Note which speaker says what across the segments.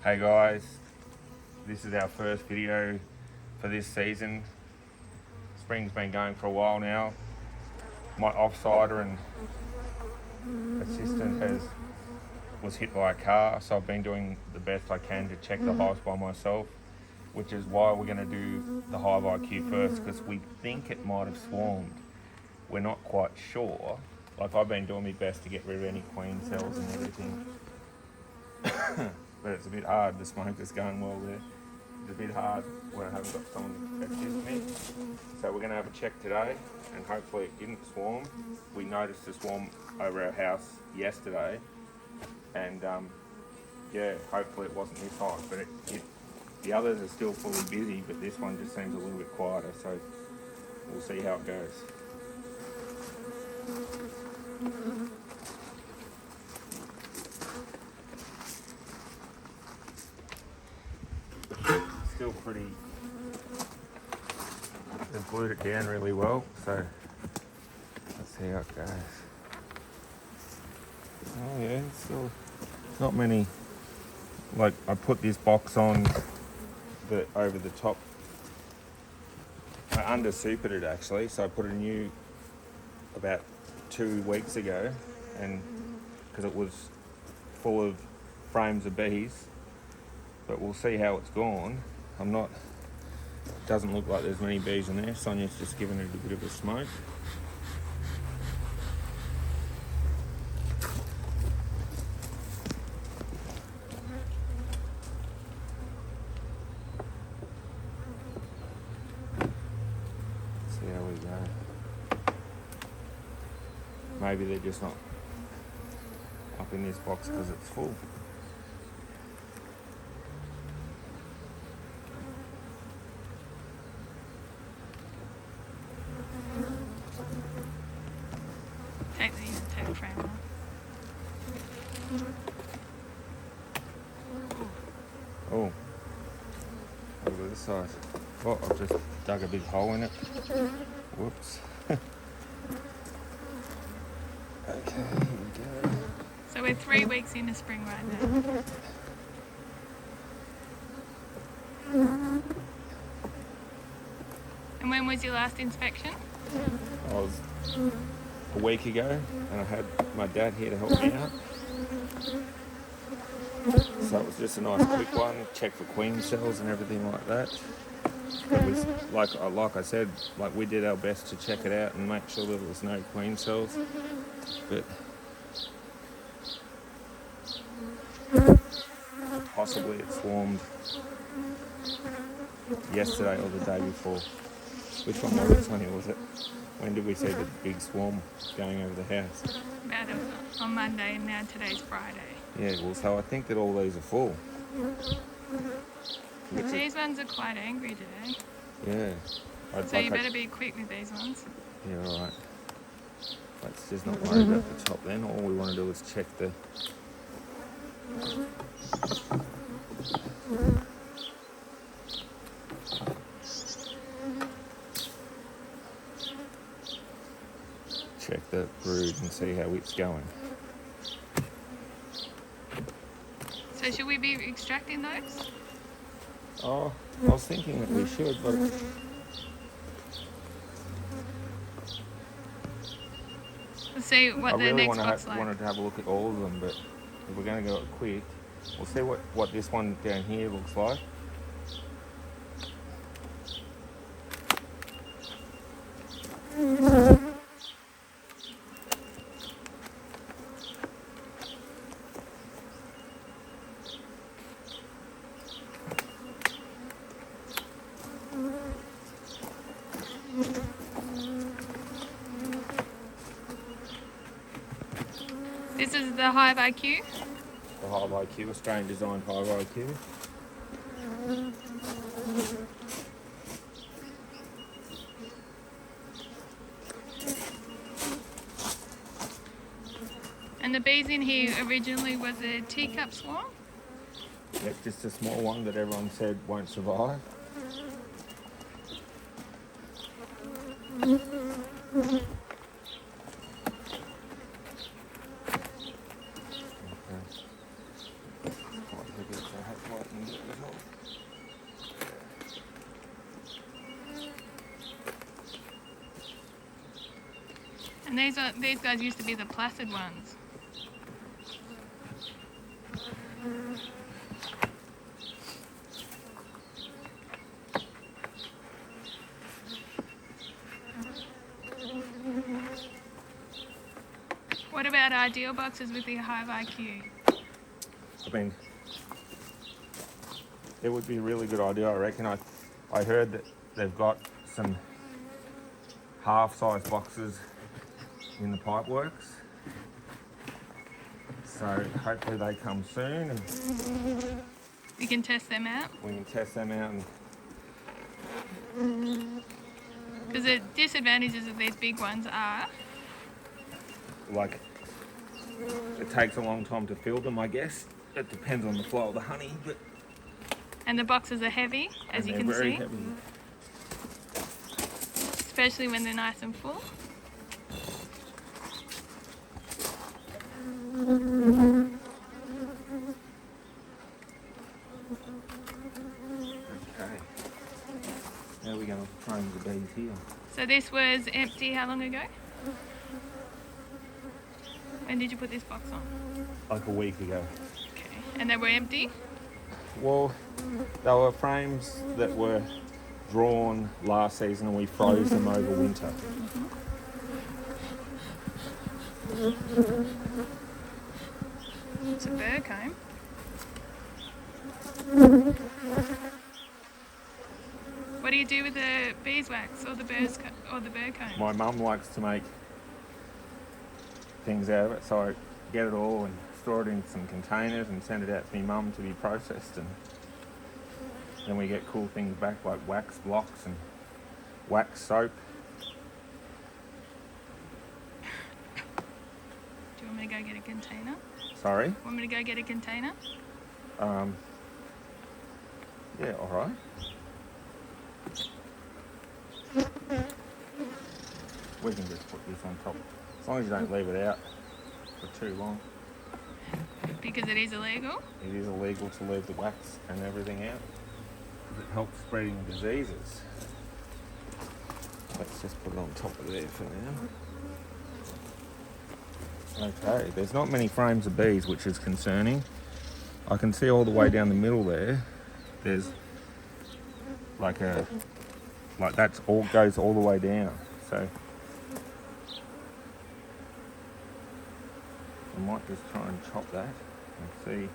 Speaker 1: Hey guys, this is our first video for this season. Spring's been going for a while now. My offsider and assistant was hit by a car, so I've been doing the best I can to check the hives by myself, which is why we're going to do the HiveIQ first, because we think it might have swarmed. We're not quite sure. Like, I've been doing my best to get rid of any queen cells and everything. But it's a bit hard. The smoke is going well there. It's a bit hard when I haven't got someone to assist me. So we're going to have a check today, and hopefully it didn't swarm. We noticed a swarm over our house yesterday, and yeah, hopefully it wasn't this hot. But the others are still fully busy, but this one just seems a little bit quieter. So we'll see how it goes. Still pretty, they've glued it down really well, so let's see how it goes. Oh yeah, still not many. Like, I put this box on over the top. I under supered it actually, so I put a new about 2 weeks ago, and because it was full of frames of bees, but we'll see how it's gone. Doesn't look like there's many bees in there. Sonia's just giving it a bit of a smoke. See how we go. Maybe they're just not up in this box because it's full.
Speaker 2: Take the frame off.
Speaker 1: Oh, look at this side. Oh, I've just dug a big hole in it. Whoops. Okay, here we go.
Speaker 2: So we're 3 weeks into spring right now. And when was your last inspection?
Speaker 1: I was a week ago, and I had my dad here to help me out. So it was just a nice quick one, check for queen cells and everything like that. It was, like I said, like, we did our best to check it out and make sure there was no queen cells. But possibly it swarmed yesterday or the day before. Which one was it, Sonia? Was it? When did we see the big swarm going over the house?
Speaker 2: About on Monday, and now today's Friday.
Speaker 1: Yeah, well, so I think that all these are full.
Speaker 2: These ones are quite angry today.
Speaker 1: Yeah.
Speaker 2: So you better be quick with these ones.
Speaker 1: Yeah, alright. Let's just not worry about the top then. All we want to do is check the... check the brood and see how it's going.
Speaker 2: So should we be extracting those?
Speaker 1: Oh, I was thinking that we should, but...
Speaker 2: Let's see what
Speaker 1: I
Speaker 2: the
Speaker 1: really
Speaker 2: next box like.
Speaker 1: wanted to have a look at all of them, but if we're going to go quick, we'll see what this one down here looks like.
Speaker 2: This is the HiveIQ.
Speaker 1: The HiveIQ, Australian designed HiveIQ.
Speaker 2: And the bees in here originally was a teacup swarm.
Speaker 1: It's just a small one that everyone said won't survive.
Speaker 2: And these guys used to be the placid ones. What about ideal boxes with the HiveIQ?
Speaker 1: I mean, it would be a really good idea, I reckon. I heard that they've got some half-size boxes in the pipeworks. So hopefully they come soon and
Speaker 2: You can test them out.
Speaker 1: we can test them out.
Speaker 2: Because the disadvantages of these big ones are,
Speaker 1: Like, it takes a long time to fill them, I guess. It depends on the flow of the honey, but
Speaker 2: and the boxes are heavy, as you can
Speaker 1: very
Speaker 2: see,
Speaker 1: heavy.
Speaker 2: especially when they're nice and full.
Speaker 1: Okay. Now we're going to frame the bees here.
Speaker 2: So this was empty how long ago? When did you put this box on?
Speaker 1: Like a week ago.
Speaker 2: Okay. And they were empty?
Speaker 1: Well, they were frames that were drawn last season and we froze them over winter.
Speaker 2: It's a burr comb. What do you do with the beeswax or the burr comb?
Speaker 1: My mum likes to make things out of it, so I get it all and store it in some containers and send it out to my mum to be processed, and then we get cool things back like wax blocks and wax soap.
Speaker 2: Do you want me to go get a container?
Speaker 1: Sorry?
Speaker 2: Want me to go get a container?
Speaker 1: Yeah, alright. We can just put this on top, as long as you don't leave it out for too long.
Speaker 2: Because it is illegal?
Speaker 1: It is illegal to leave the wax and everything out. It helps spreading diseases. Let's just put it on top of there for now. Okay, there's not many frames of bees, which is concerning. I can see all the way down the middle there. There's like that's all goes all the way down. So I might just try and chop that and see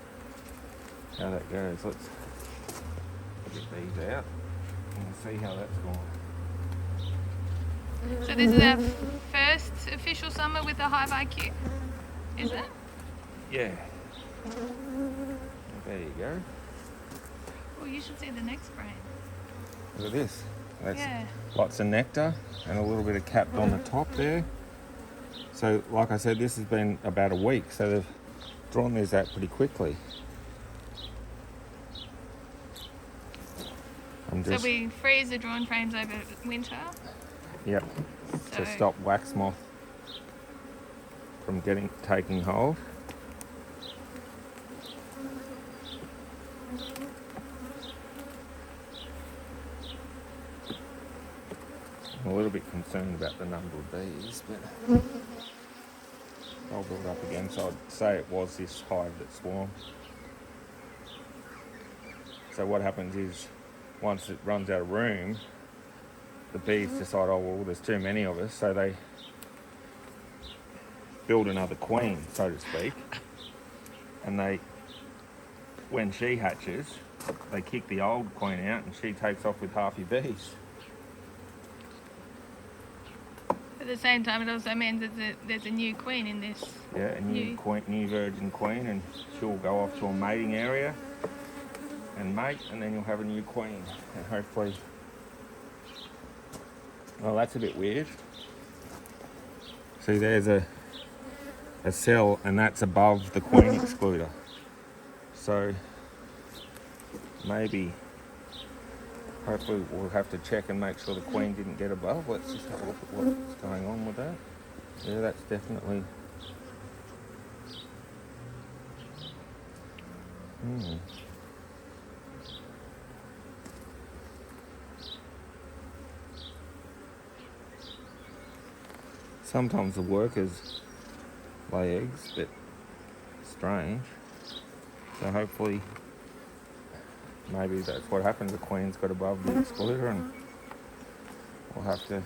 Speaker 1: how that goes. Let's get these out and see how that's going.
Speaker 2: So this is our first official summer with the HiveIQ, is it?
Speaker 1: Yeah. There you go.
Speaker 2: Well, you should see the next frame.
Speaker 1: Look at this. That's
Speaker 2: Yeah.
Speaker 1: lots of nectar and a little bit of capped on the top there. So, like I said, this has been about a week, so they've drawn these out pretty quickly.
Speaker 2: So we freeze the drawn frames over winter.
Speaker 1: Yep. To stop wax moth from taking hold. I'm a little bit concerned about the number of bees, but I'll build up again. So I'd say it was this hive that swarmed. So what happens is, once it runs out of room, the bees decide, oh well, there's too many of us, so they build another queen, so to speak, and when she hatches, they kick the old queen out and she takes off with half your bees.
Speaker 2: At the same time, it also means that there's a new queen in this.
Speaker 1: Yeah, a new virgin queen, and she'll go off to a mating area and mate, and then you'll have a new queen, and hopefully. Well, that's a bit weird. See, there's a cell, and that's above the queen excluder. So maybe, hopefully we'll have to check and make sure the queen didn't get above. Let's just have a look at what's going on with that. Yeah, that's definitely... Sometimes the workers lay eggs, but strange. So hopefully, maybe that's what happened. The queen's got above the excluder, and we'll have to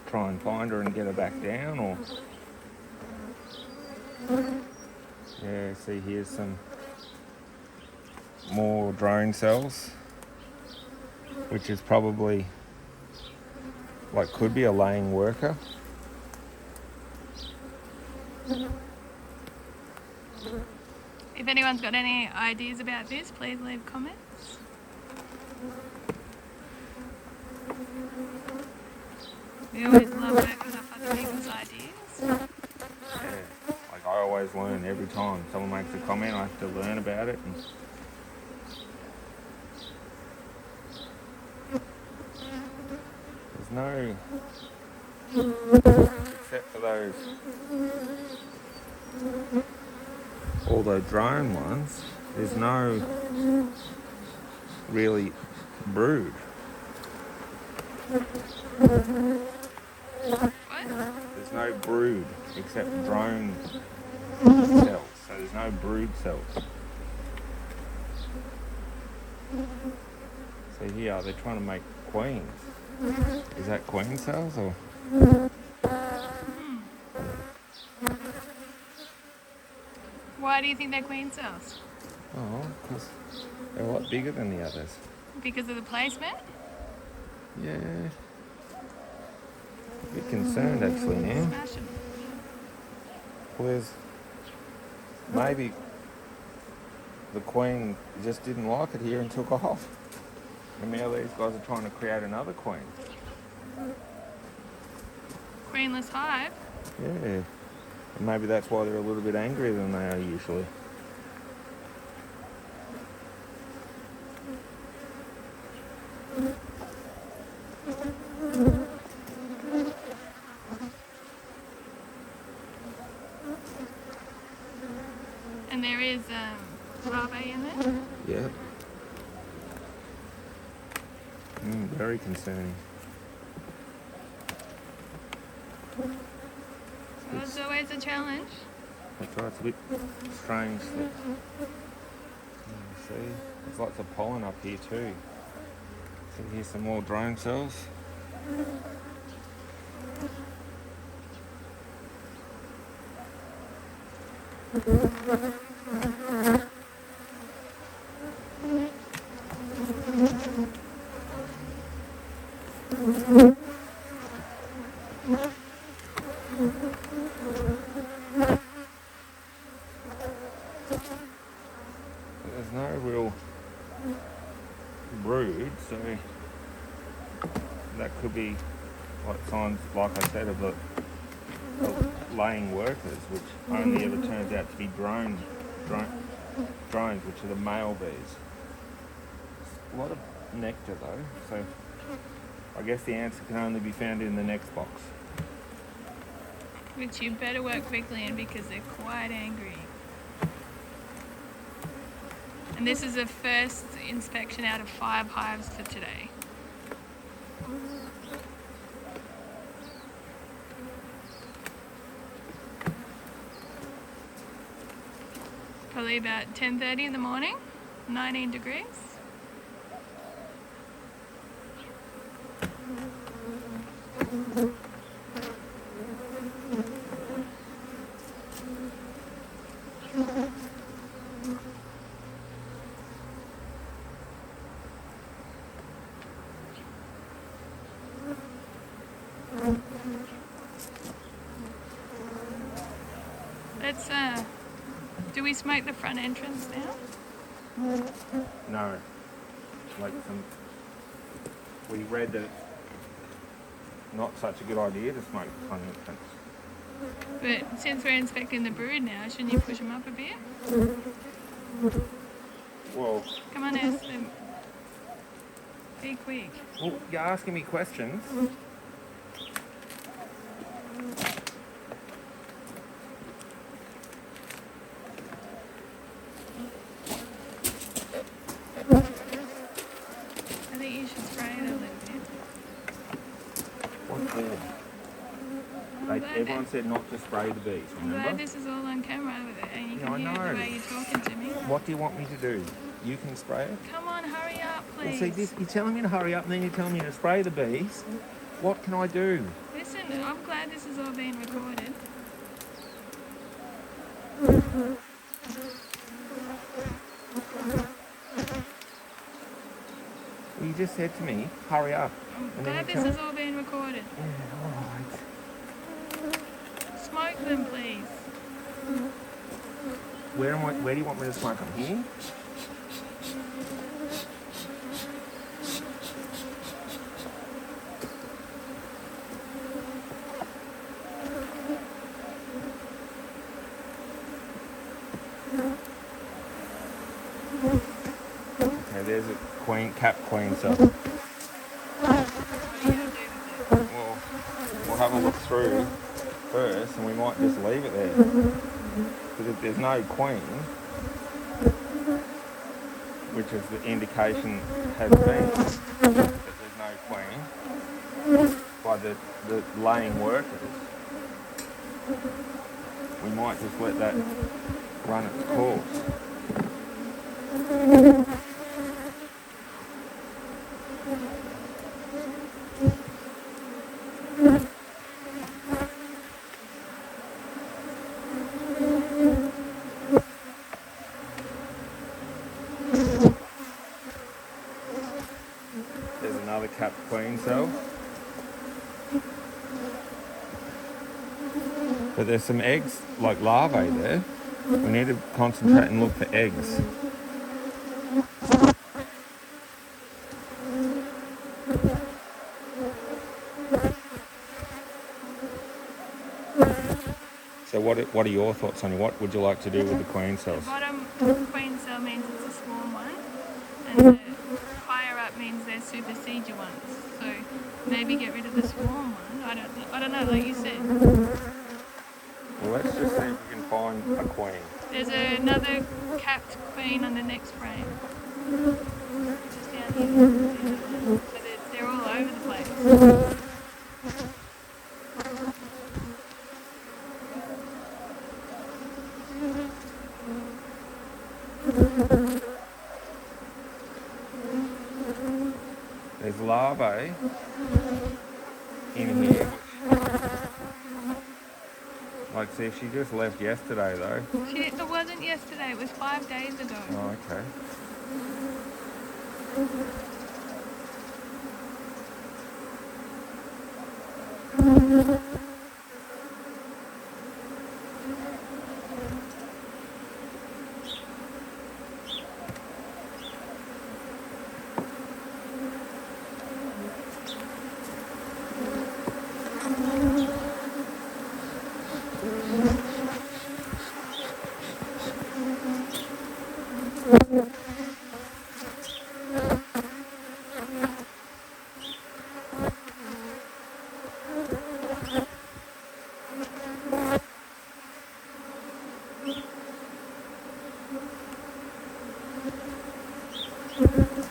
Speaker 1: try and find her and get her back down, or yeah, see here's some more drone cells, which is probably like could be a laying worker.
Speaker 2: If anyone's got any ideas about this, please leave comments. We always love working off other people's ideas.
Speaker 1: Yeah, like I always learn every time someone makes a comment. I have to learn about it. And there's no, except for those, all those drone ones, there's no really brood.
Speaker 2: What?
Speaker 1: There's no brood except drone cells, so there's no brood cells. So here they're trying to make queens. Is that queen cells or?
Speaker 2: Why do you think they're queen cells?
Speaker 1: Oh, because they're a lot bigger than the others.
Speaker 2: Because of the placement?
Speaker 1: Yeah. A bit concerned actually now.
Speaker 2: Smash 'em.
Speaker 1: Well, there's maybe the queen just didn't like it here and took off. And now these guys are trying to create another queen.
Speaker 2: Queenless hive.
Speaker 1: Yeah. And maybe that's why they're a little bit angrier than they are usually.
Speaker 2: And there is larvae in there.
Speaker 1: Yeah. Very concerning.
Speaker 2: Well, it's always a challenge.
Speaker 1: That's right, it's a bit strange that, see, there's lots of pollen up here too. So here's some more drone cells. There's no real brood, so that could be like signs, like I said, of the laying workers, which only ever turns out to be drones, which are the male bees. A lot of nectar though, so I guess the answer can only be found in the next box.
Speaker 2: Which you better work quickly in because they're quite angry. And this is the first inspection out of 5 hives for today. Probably about 10:30 in the morning, 19 degrees. Let's, do we smoke the front entrance now?
Speaker 1: No, like we read that it's not such a good idea to smoke the front entrance.
Speaker 2: But since we're inspecting the brood now, shouldn't you push them up a bit?
Speaker 1: Well,
Speaker 2: Come on, ask them. Be quick.
Speaker 1: well, you're asking me questions.
Speaker 2: I think you should spray them.
Speaker 1: everyone said not to spray the bees,
Speaker 2: I'm glad
Speaker 1: remember?
Speaker 2: this is all on camera and you
Speaker 1: Yeah,
Speaker 2: can
Speaker 1: I
Speaker 2: hear
Speaker 1: know.
Speaker 2: the way you're talking to me.
Speaker 1: What do you want me to do? You can spray it?
Speaker 2: Come on, hurry up,
Speaker 1: Well,
Speaker 2: please.
Speaker 1: see, you're telling me to hurry up and then you're telling me to spray the bees. What can I do?
Speaker 2: Listen, I'm glad this is all being recorded.
Speaker 1: Well, you just said to me, hurry up.
Speaker 2: I'm
Speaker 1: And then
Speaker 2: glad
Speaker 1: you
Speaker 2: this is all being recorded.
Speaker 1: Yeah, all right.
Speaker 2: Smoke them, please.
Speaker 1: Where do you want me to smoke them? Here? Okay, there's a cap queen cell.
Speaker 2: What are you going to do with it?
Speaker 1: Well, we'll have a look through first and we might just leave it there. Because if there's no queen, which is the indication has been that there's no queen by the laying workers, we might just let that run its course. There's another capped queen cell. But there's some eggs, like larvae there. We need to concentrate and look for eggs. So what are your thoughts on it? What would you like to do with the queen
Speaker 2: The
Speaker 1: cells?
Speaker 2: bottom queen cell means it's a swarm one, and the higher up means they're supersedure ones. So maybe get rid of the swarm one. I don't know, like you said.
Speaker 1: Well, let's just see if we can find a queen.
Speaker 2: There's another capped queen on the next frame. Just down here. So they're all over the place.
Speaker 1: There's larvae in here. Like, see, if she just left yesterday, though.
Speaker 2: It wasn't yesterday, it was 5 days ago.
Speaker 1: Oh, okay.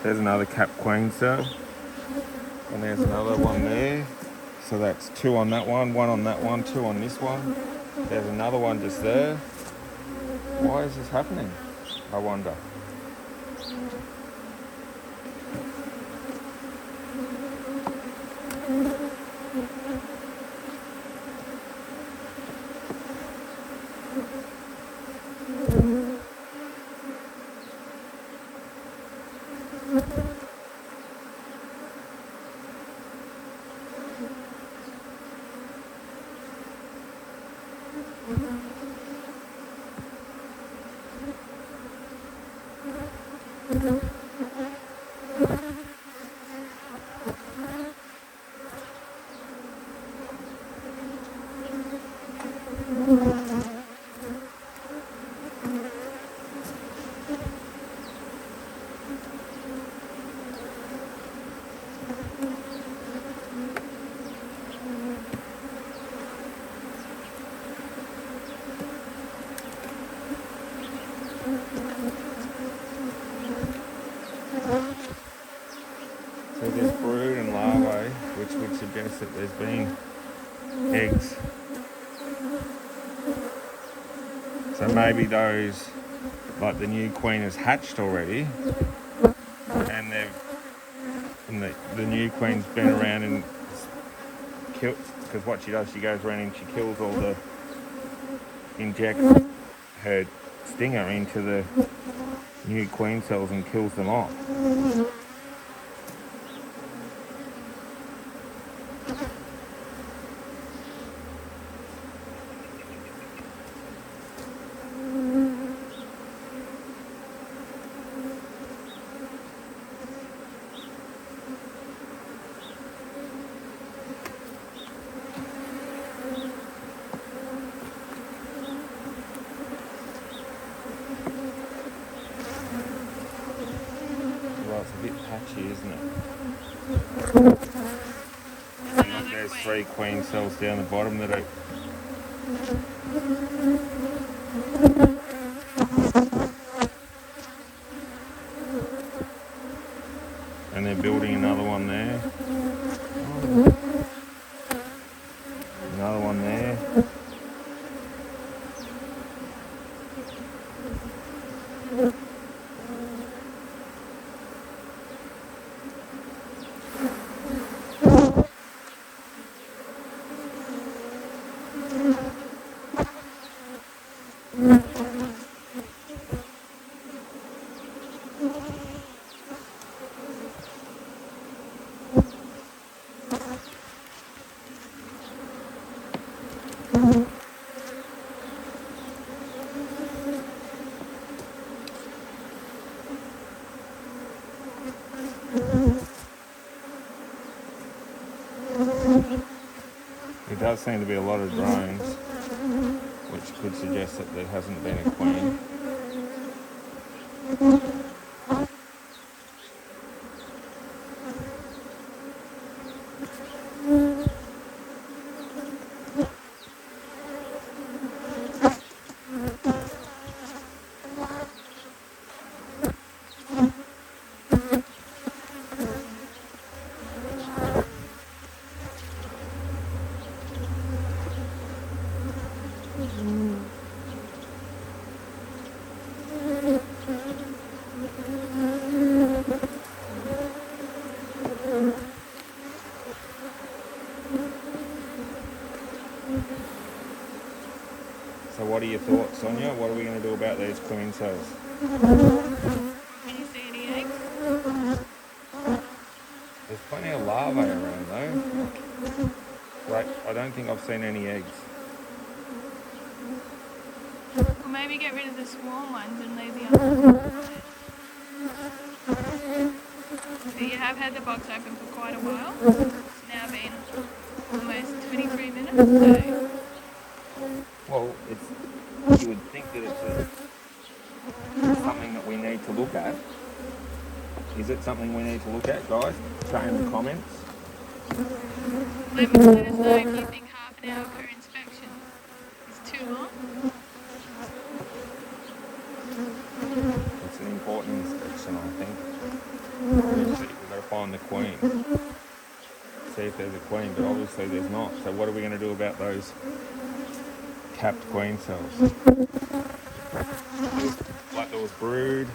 Speaker 1: There's another cap queen cell. And there's another one there. So that's 2 on that one on that one, 2 on this one. There's another one just there. Why is this happening? I wonder. So there's brood and larvae, which would suggest that there's been eggs So maybe those, like the new queen has hatched already, and the new queen's been around and killed, because what she does, she goes around and she kills all the, injects her stinger into the new queen cells and kills them off. Well, it's a bit patchy, isn't it? There's 3 queen cells down the bottom that are... And they're building another one there. Another one there. There does seem to be a lot of drones, which could suggest that there hasn't been a queen. So what are your thoughts, Sonia? What are we going to do about these queen cells?
Speaker 2: Can you see any eggs?
Speaker 1: There's plenty of larvae around though. Like, I don't think I've seen any eggs.
Speaker 2: Or maybe get rid of the swarm ones and leave the other ones. So you have had the box open for quite a while. It's now been almost 23 minutes. So
Speaker 1: Well, you would think that it's something that we need to look at. Is it something we need to look at, guys? Say in the comments.
Speaker 2: let us know if you think half an hour per inspection is too long.
Speaker 1: It's an important inspection, I think. We've got to find the queen. See if there's a queen, but obviously there's not. So what are we going to do about those capped queen cells? Like there was brood.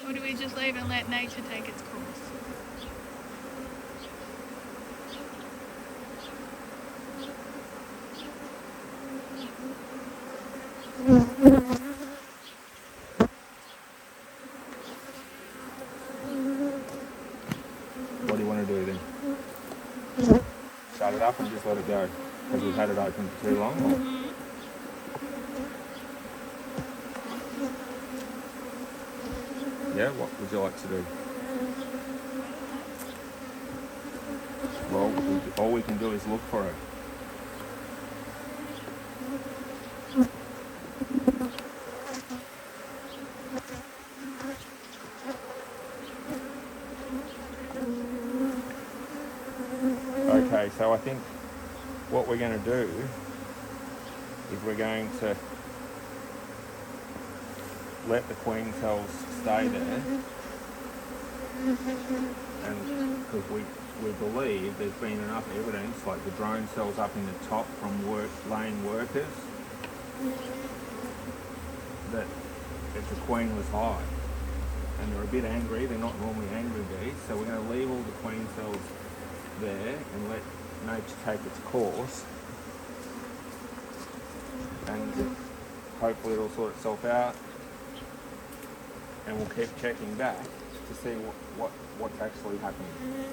Speaker 2: Or do we just leave and let nature take its course?
Speaker 1: What do you want to do then? Shut it up and just let it go? Because we've had it open for too long? Or? Yeah, what would you like to do? Well, all we can do is look for it. Okay, so I think what we're going to do is we're going to let the queen cells stay there, and because we we believe there's been enough evidence, like the drone cells up in the top from laying workers, that it's a queenless hive. And they're a bit angry, they're not normally angry bees, so we're going to leave all the queen cells there and let nature take its course, and hopefully it'll sort itself out, and we'll keep checking back to see what's actually happening.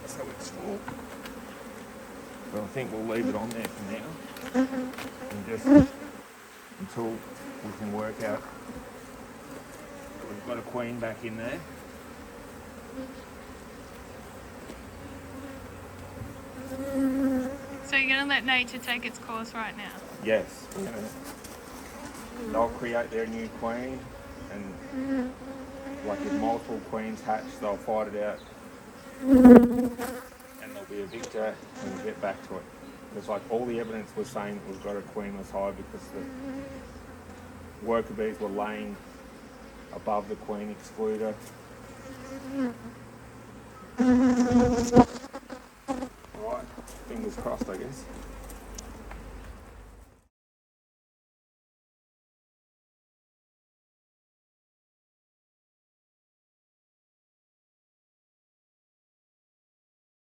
Speaker 1: So it's full. But I think we'll leave it on there for now, and just until we can work out. We've got a queen back in there.
Speaker 2: So you're going to let nature take its course right now?
Speaker 1: Yes, they'll create their new queen, and like if multiple queens hatch, they'll fight it out, and there'll be a victor, and we'll get back to it. Because like all the evidence was saying we've got a queenless hive because the worker bees were laying above the queen excluder. Right, fingers crossed, I guess.